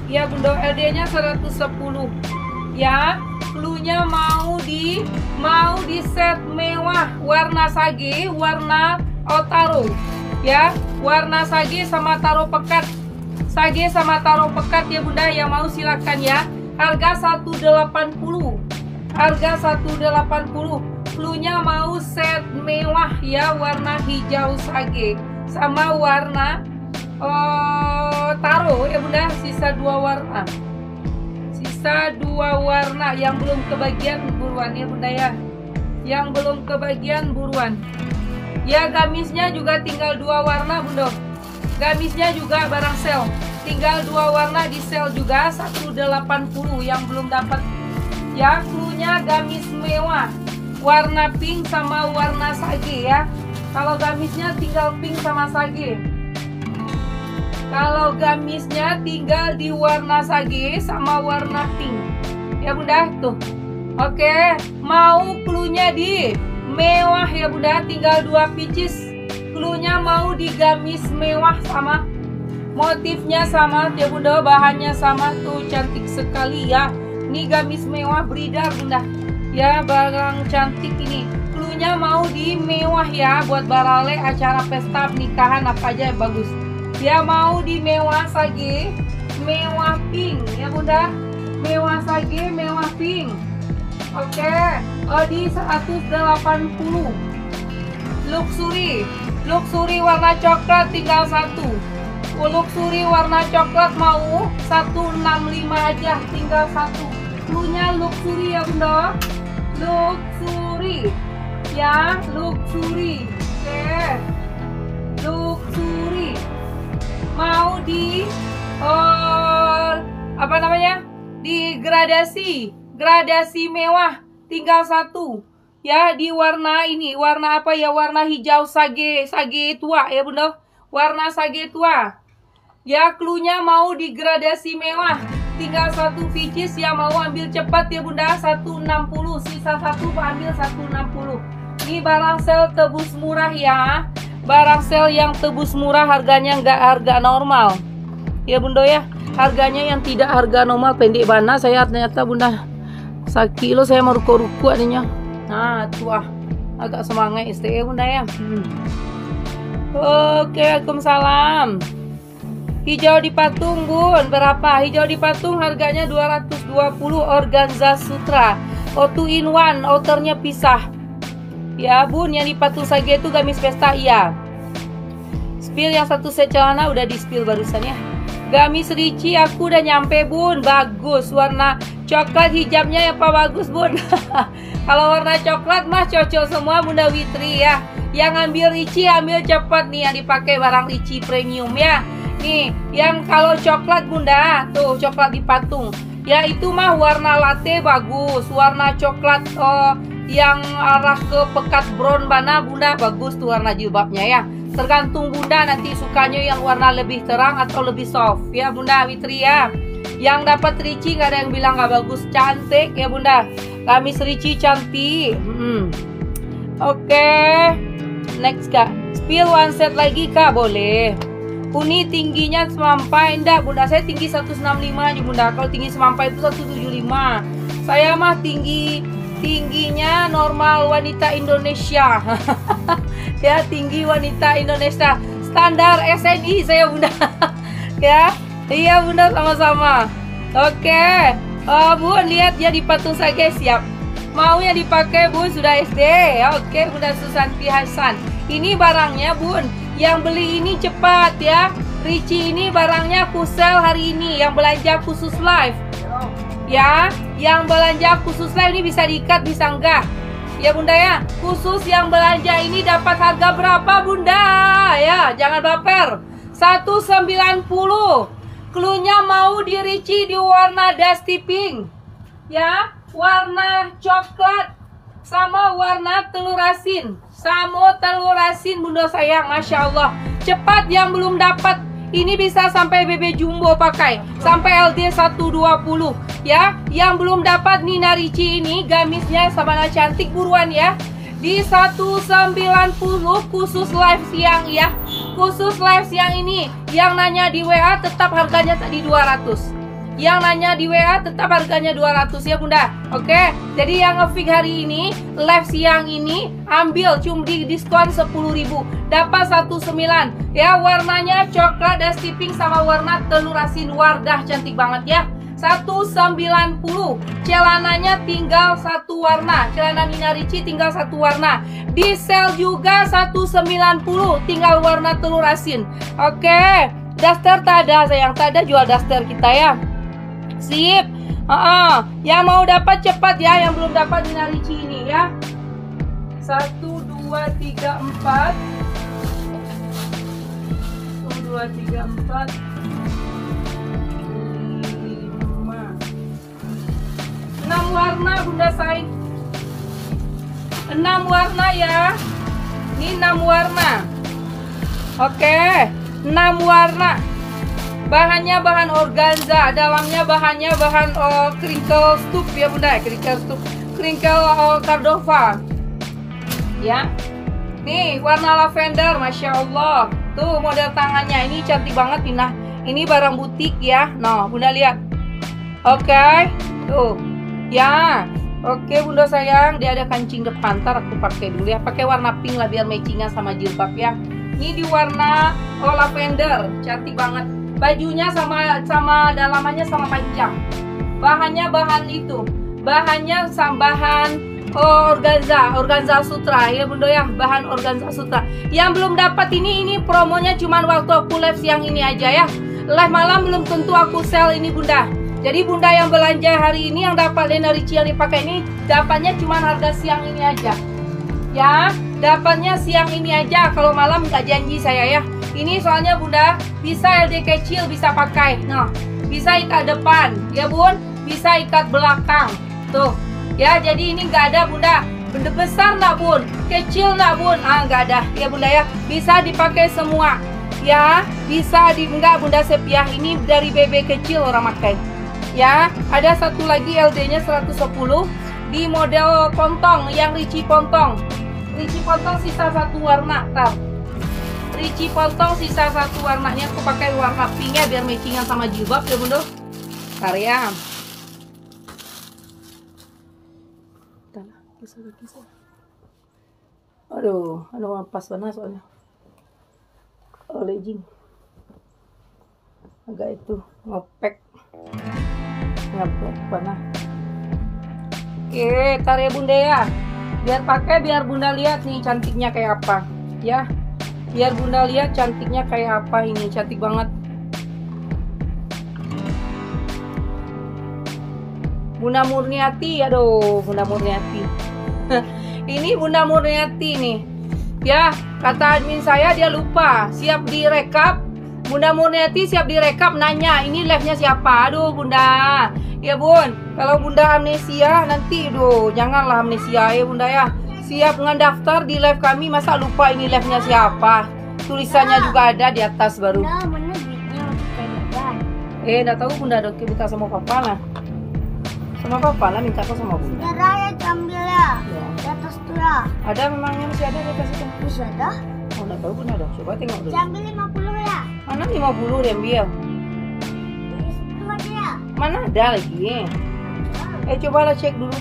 Ya Bunda, LD-nya 110. Ya, cluenya mau di set mewah, warna sage, warna otaro. Ya, warna sage sama taro pekat. Sage sama taro pekat ya Bunda, yang mau silakan ya. Harga 180. Harga 180. Cluenya mau set mewah ya, warna hijau sage sama warna taro ya Bunda, sisa 2 warna. Sisa 2 warna yang belum kebagian buruan ya Bunda ya. Yang belum kebagian buruan. Ya, gamisnya juga tinggal 2 warna Bunda. Gamisnya juga barang sel. Tinggal 2 warna di sel juga, 180 yang belum dapat. Ya, cluenya gamis mewah. Warna pink sama warna sage ya. Kalau gamisnya tinggal pink sama sage. Kalau gamisnya tinggal di warna sage sama warna pink. Ya Bunda, tuh. Oke, mau cluenya di mewah ya Bunda, tinggal 2 pieces. Cluenya mau di gamis mewah sama motifnya sama ya Bunda, bahannya sama tuh, cantik sekali ya. Ini gamis mewah bridal Bunda. Ya, barang cantik ini. Cluenya mau di mewah ya, buat barale, acara pesta pernikahan apa aja bagus. Ya, mau di mewah sage, mewah pink ya Bunda. Mewah sage, mewah pink. Oke, di 180. Luxury. Luxury warna coklat tinggal 1. Luxury warna coklat mau 165 aja, tinggal 1. Cluenya luxury ya Bunda. Luxury. Ya, luxury. Oke. Luxury. Mau di apa namanya? Di gradasi mewah tinggal 1 ya, di warna ini, warna apa ya, warna hijau sage tua ya Bunda, warna sage tua ya. Cluenya mau di gradasi mewah, tinggal 1 pieces, yang mau ambil cepat ya Bunda. 160, sisa 1 ambil 160. Ini barang sel tebus murah ya, barang sel yang tebus murah, harganya nggak harga normal ya Bunda ya. Harganya yang tidak harga normal, pendek bana saya ternyata Bunda. 1 kilo saya mau ruko-ruko adanya. Nah, tua agak semangat STE Bunda ya. Oke, Waalaikumsalam. Hijau di patung Bun, berapa? Hijau di patung harganya 220, organza sutra. 2 in 1, outernya pisah. Ya Bun, yang di patung sage itu gamis pesta iya. Spill yang 1 set celana udah di spill barusan ya. Gamis Ricci aku udah nyampe Bun, bagus. Warna coklat hijabnya ya Pak, bagus Bun. Kalau warna coklat mah cocok semua Bunda Witri ya. Yang ambil Ricci ambil cepat nih, yang dipakai barang Ricci premium ya. Nih, yang kalau coklat Bunda, tuh coklat di patung. Ya itu mah warna latte bagus. Warna coklat yang arah ke pekat brown bana Bunda, bagus tuh warna jilbabnya ya. Tergantung Bunda nanti sukanya yang warna lebih terang atau lebih soft ya Bunda Witri ya. Yang dapat Ricci nggak ada yang bilang nggak bagus, cantik ya Bunda. Gamis Ricci cantik. Oke. Next Kak, spill 1 set lagi Kak, boleh. Uni tingginya semampai enggak Bunda? Saya tinggi 165 nih Bunda. Kalau tinggi semampai itu 175. Saya mah tingginya normal wanita Indonesia. Ya, tinggi wanita Indonesia. Standar SNI saya Bunda. Ya. Iya Bunda, sama-sama. Oke. Bun, lihat ya di patung sage siap. Mau yang dipakai Bun sudah SD. Oke, Bunda Susanti Hasan. Ini barangnya Bun. Yang beli ini cepat ya. Ricci ini barangnya kusel hari ini. Yang belanja khusus live. Ya, yang belanja khusus live ini bisa diikat, bisa enggak? Ya Bunda ya. Khusus yang belanja ini dapat harga berapa Bunda? Ya, jangan baper. 190. Cluenya mau di Ricci di warna dusty pink. Ya, warna coklat sama warna telur asin. Sama telur asin Bunda sayang, Masya Allah. Cepat yang belum dapat. Ini bisa sampai BB Jumbo pakai. Sampai LD 120. Ya, yang belum dapat Nina Ricci ini gamisnya sama cantik buruan ya. Di 190 khusus live siang ya. Khusus live siang ini. Yang nanya di WA tetap harganya tadi 200. Yang nanya di WA tetap harganya 200 ya Bunda. Oke, jadi yang nge-fix hari ini, live siang ini, ambil cuma di diskon 10.000, dapat 19 ya. Warnanya coklat dan pink sama warna telur asin, Wardah cantik banget ya. 190. Celananya tinggal satu warna, celana Nina Ricci tinggal satu warna. Di sale juga 190, tinggal warna telur asin. Oke, daster tak ada sayang, tak ada jual daster kita ya. Sip. Yang mau dapat cepat ya, yang belum dapat Nina Ricci ini ya. 1, 2, 3, 4. 1, 2, 3, 4. 6 warna Bunda Say. 6 warna ya. Ini 6 warna. Oke, 6 warna. Bahannya bahan organza, dalamnya bahannya bahan crinkle stuff ya Bunda, crinkle stuff, crinkle cardova. Ya. Nih, warna lavender, Masya Allah. Tuh model tangannya, ini cantik banget nih. Nah, ini barang butik ya. Nah, Bunda lihat. Oke, tuh. Ya, oke Bunda sayang, dia ada kancing depan. Ntar aku pakai dulu ya, pakai warna pink lah biar matchingan sama jilbab ya. Ini di warna lavender, cantik banget. Bajunya sama dalamannya sama panjang. Bahannya bahan itu, bahannya bahan organza sutra ya Bunda ya, bahan organza sutra. Yang belum dapat ini promonya cuman waktu aku live siang ini aja ya. Live malam belum tentu aku sell ini Bunda. Jadi Bunda yang belanja hari ini yang dapat Nina Ricci yang dipakai ini dapatnya cuma harga siang ini aja. Ya, dapatnya siang ini aja. Kalau malam nggak janji saya ya. Ini soalnya Bunda bisa LD kecil bisa pakai. Nah, bisa ikat depan, ya Bun. Bisa ikat belakang. Tuh. Ya, jadi ini nggak ada Bunda. Benda besar nggak Bun? Kecil nggak Bun? Nggak ada. Ya Bunda ya. Bisa dipakai semua. Ya, bisa enggak Bunda Sepia. Ini dari BB kecil orang pakai. Ya, ada satu lagi LD-nya 110 di model pontong yang Ricci pontong. Ricci pontong sisa satu warna, tar. Ricci potong sisa satu warnanya, aku pakai warna pinknya biar matchingan sama jilbab ya Bunda. Ntar ya. Aduh pas banget soalnya. Legging. Agak itu ngopek. Ngopek panah. Oke, tar ya Bunda ya. Biar pakai, biar Bunda lihat nih cantiknya kayak apa ya. Biar Bunda lihat cantiknya kayak apa ini, cantik banget. Bunda Murniati, aduh, Bunda Murniati. Ini Bunda Murniati nih. Ya, kata admin saya dia lupa, siap direkap. Bunda Murniati siap direkap nanya, ini live-nya siapa? Aduh, Bunda. Ya, Bun, kalau Bunda amnesia nanti, janganlah amnesia ya, Bunda ya. Siap ngedaftar di live kami, masa lupa ini live-nya siapa? Tulisannya juga ada di atas baru. Enggak tahu Bunda, minta sama papa lah. Sama papa lah, minta sama Bunda. Ya Raya ambil ya. Di atas tuh ya. Ada memangnya masih ada di atas itu? Masih ada? Oh, enggak tahu Bunda, coba tengok dulu. Ambil 50 ya. Mana 50 diambil? Itu aja ya. Mana ada lagi? Cobalah cek dulu.